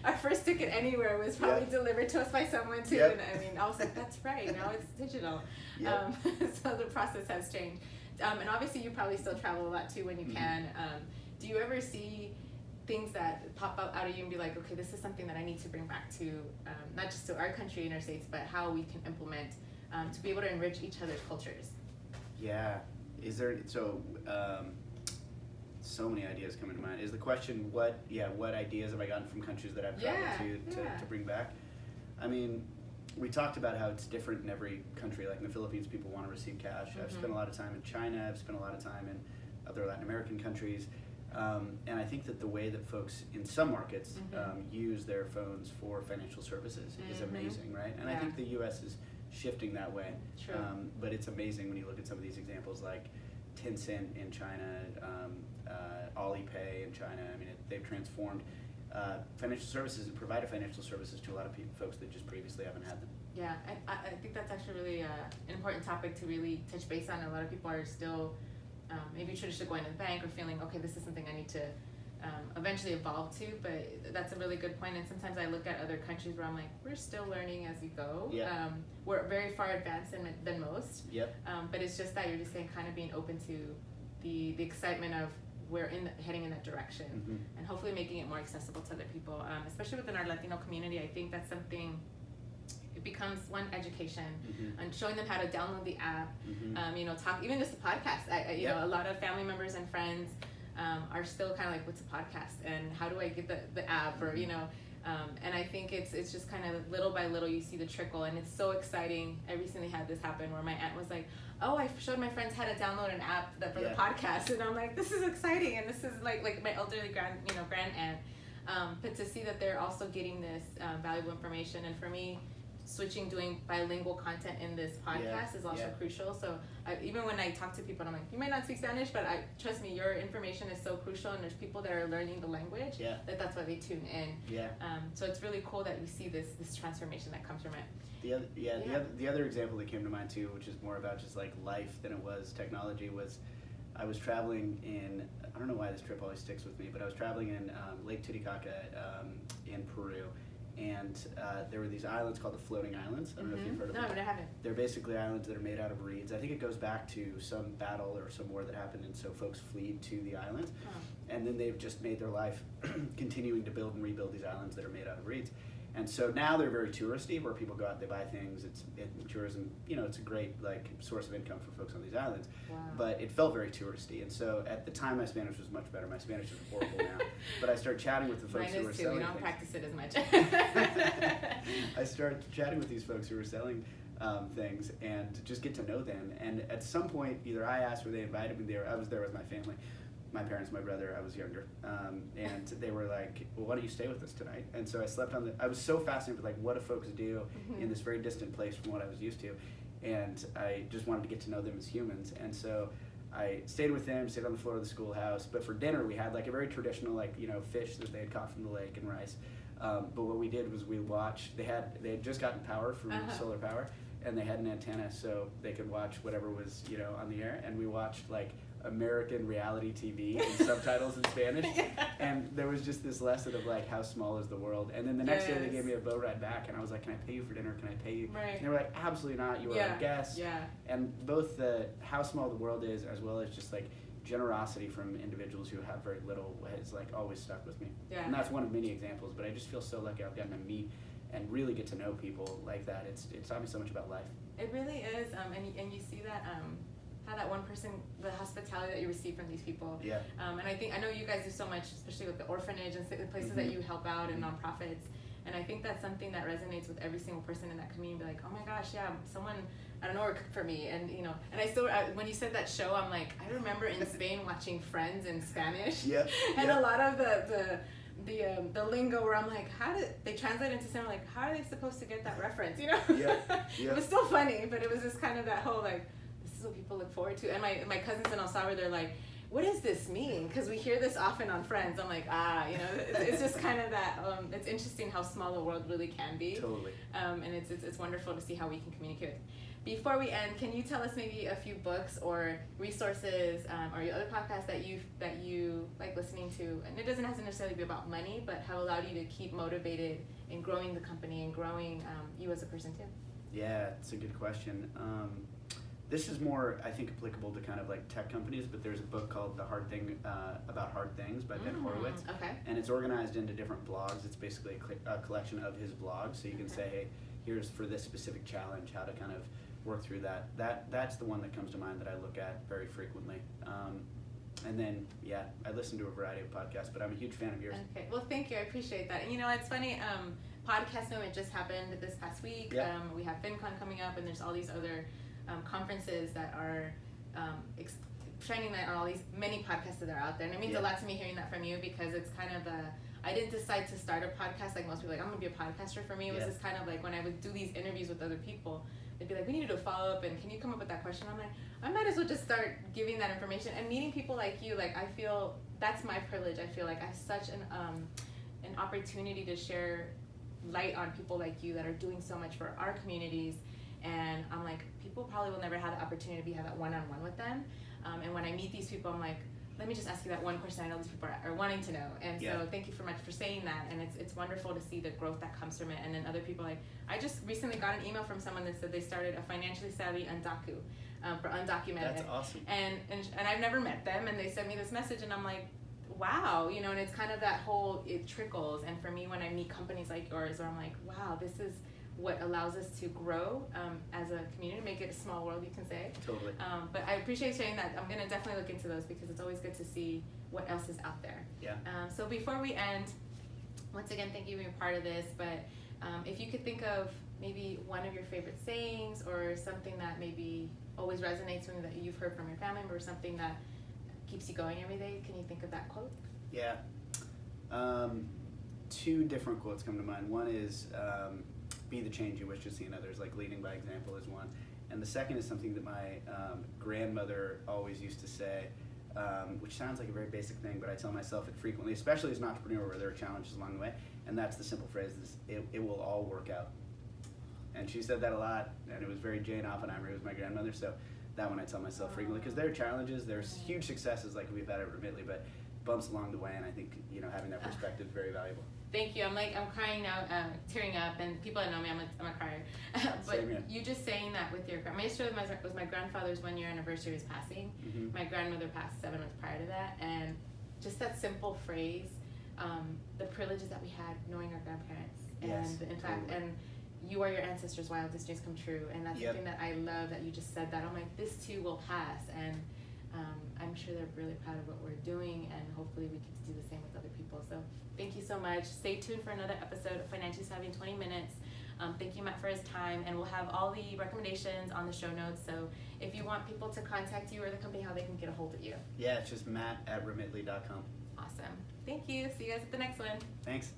our first ticket anywhere was probably delivered to us by someone too. And I mean, I was like, that's right. Now it's digital. So the process has changed. And obviously, you probably still travel a lot too when you can. Do you ever see things that pop up out of you and be like, okay, this is something that I need to bring back to not just to our country and our states, but how we can implement to be able to enrich each other's cultures? Yeah. Is there so many ideas coming to mind. Is the question what ideas have I gotten from countries that I've traveled to bring back? I mean, we talked about how it's different in every country. Like in the Philippines, people want to receive cash. I've spent a lot of time in China. I've spent a lot of time in other Latin American countries. And I think that the way that folks in some markets use their phones for financial services is amazing, right? And I think the U.S. is shifting that way. True. But it's amazing when you look at some of these examples like Tencent in China, Alipay in China. I mean, they've transformed financial services and provided financial services to a lot of folks that just previously haven't had them. Yeah, I think that's actually really an important topic to really touch base on. A lot of people are still maybe traditionally going to the bank or feeling, okay, this is something I need to eventually evolve to, but that's a really good point. And sometimes I look at other countries where I'm like, we're still learning as we go. We're very far advanced than most. But it's just that you're just saying kind of being open to the excitement of we're heading in that direction, and hopefully making it more accessible to other people, especially within our Latino community. I think that's something. It becomes one education and showing them how to download the app. Talk even just the podcast. A lot of family members and friends are still kind of like, what's a podcast and how do I get the app or and I think it's just kind of little by little you see the trickle, and it's so exciting. I recently had this happen where my aunt was like, oh, I showed my friends how to download an app for the podcast, and I'm like, this is exciting, and this is like my elderly grand aunt, but to see that they're also getting this valuable information, and for me, doing bilingual content in this podcast is also crucial. So even when I talk to people, I'm like, you might not speak Spanish, but trust me, your information is so crucial, and there's people that are learning the language that's why they tune in. So it's really cool that we see this transformation that comes from it. The other example that came to mind too, which is more about just like life than it was technology, was I was traveling in, I don't know why this trip always sticks with me, but I was traveling in Lake Titicaca in Peru. And there were these islands called the Floating Islands. I don't know if you've heard of them. No, but I haven't. They're basically islands that are made out of reeds. I think it goes back to some battle or some war that happened, and so folks fled to the islands. And then they've just made their life continuing to build and rebuild these islands that are made out of reeds. And so now they're very touristy, where people go out, they buy things. It's tourism, it's a great source of income for folks on these islands. But it felt very touristy. And so at the time, my Spanish was much better. My Spanish is horrible now. But I started chatting with the folks who were selling things. We don't practice it as much. I started chatting with these folks who were selling things and just get to know them. And at some point, either I asked or they invited me there. I was there with my family. My parents, my brother, I was younger, and they were like, well, why don't you stay with us tonight? And so I slept I was so fascinated with what do folks do in this very distant place from what I was used to, and I just wanted to get to know them as humans. And so I stayed with them, stayed on the floor of the schoolhouse, but for dinner we had a very traditional fish that they had caught from the lake and rice, but what we did was we watched, they had just gotten power from solar power, and they had an antenna so they could watch whatever was on the air, and we watched American reality TV and subtitles in Spanish, and there was just this lesson of how small is the world. And then the next day they gave me a boat ride back, and I was like, can I pay you for dinner? Can I pay you? And they were like, absolutely not, you are a guest. And both the how small the world is, as well as just generosity from individuals who have very little, has always stuck with me. And that's one of many examples, but I just feel so lucky I've gotten to meet and really get to know people like that. It's taught me so much about life. It really is, and you see that how that one person, the hospitality that you receive from these people. And I know you guys do so much, especially with the orphanage and the places that you help out and nonprofits. And I think that's something that resonates with every single person in that community. Be like, oh my gosh, someone I don't know cooked for me, and and I still when you said that show, I'm like, I remember in Spain watching Friends in Spanish. And a lot of the lingo where I'm like, how did they translate into something like, how are they supposed to get that reference? It was still funny, but it was just kind of that whole this is what people look forward to. And my cousins in El Salvador, they're like, what does this mean? Because we hear this often on Friends. I'm like, it's just kind of that, it's interesting how small the world really can be. Totally. And it's wonderful to see how we can communicate. before we end, can you tell us maybe a few books or resources or your other podcasts that you like listening to? And it doesn't have to necessarily be about money, but have allowed you to keep motivated in growing the company and growing you as a person too? Yeah, it's a good question. This is more, I think, applicable to kind of like tech companies, but there's a book called The Hard Thing About Hard Things by Ben Horowitz. Okay. And it's organized into different blogs. It's basically a collection of his blogs. So you can say, hey, here's for this specific challenge, how to kind of work through that. That's the one that comes to mind that I look at very frequently. And then, yeah, I listen to a variety of podcasts, but I'm a huge fan of yours. Okay, well, thank you. I appreciate that. And you know, it's funny, Podcast Movement just happened this past week. Yeah. We have FinCon coming up, and there's all these other conferences that are shining light on all these many podcasts that are out there. And it means a lot to me hearing that from you, because it's kind of I didn't decide to start a podcast like most people, like, I'm going to be a podcaster. For me, it was just kind of like when I would do these interviews with other people, they'd be like, we need to do a follow-up, and can you come up with that question? I'm like, I might as well just start giving that information. And meeting people like you, like, I feel that's my privilege. I feel like I have such an opportunity to share light on people like you that are doing so much for our communities. And I'm like, people probably will never have the opportunity to have that one-on-one with them. And when I meet these people, I'm like, let me just ask you that one question I know these people are wanting to know. And so thank you so much for saying that. And it's wonderful to see the growth that comes from it. And then other people, like, I just recently got an email from someone that said they started a financially savvy undaku for undocumented. That's awesome. And I've never met them, and they sent me this message, and I'm like, wow, you know, and it's kind of that whole, it trickles. And for me, when I meet companies like yours, where I'm like, wow, this is what allows us to grow as a community, make it a small world, you can say. Totally. But I appreciate sharing that. I'm going to definitely look into those, because it's always good to see what else is out there. Yeah. So before we end, once again, thank you for being part of this. But if you could think of maybe one of your favorite sayings, or something that maybe always resonates, something that you've heard from your family member, or something that keeps you going every day, can you think of that quote? Yeah. Two different quotes come to mind. One is, be the change you wish to see in others, like leading by example is one. And the second is something that my grandmother always used to say, which sounds like a very basic thing, but I tell myself it frequently, especially as an entrepreneur where there are challenges along the way. And that's the simple phrase, it will all work out. And she said that a lot, and it was very Jane Oppenheimer, who was my grandmother, so that one I tell myself frequently, because there are challenges, there's huge successes like we've had at Remitly, but bumps along the way, and I think, you know, having that perspective is very valuable. Thank you. I'm crying now, tearing up, and people that know me, I'm a crier. But Same here. You just saying that with your yesterday was my grandfather's 1 year anniversary of his passing. Mm-hmm. My grandmother passed 7 months prior to that, and just that simple phrase, the privileges that we had knowing our grandparents, and in fact, and you are your ancestors' wildest dreams come true, and that's something that I love that you just said that. I'm like, this too will pass, and I'm sure they're really proud of what we're doing, and hopefully we get to do the same with other people. So thank you so much. Stay tuned for another episode of Financially Savvy in 20 Minutes. Thank you, Matt, for his time, and we'll have all the recommendations on the show notes. So if you want people to contact you or the company, how they can get a hold of you. Yeah, it's just matt@remitly.com. Awesome. Thank you. See you guys at the next one. Thanks.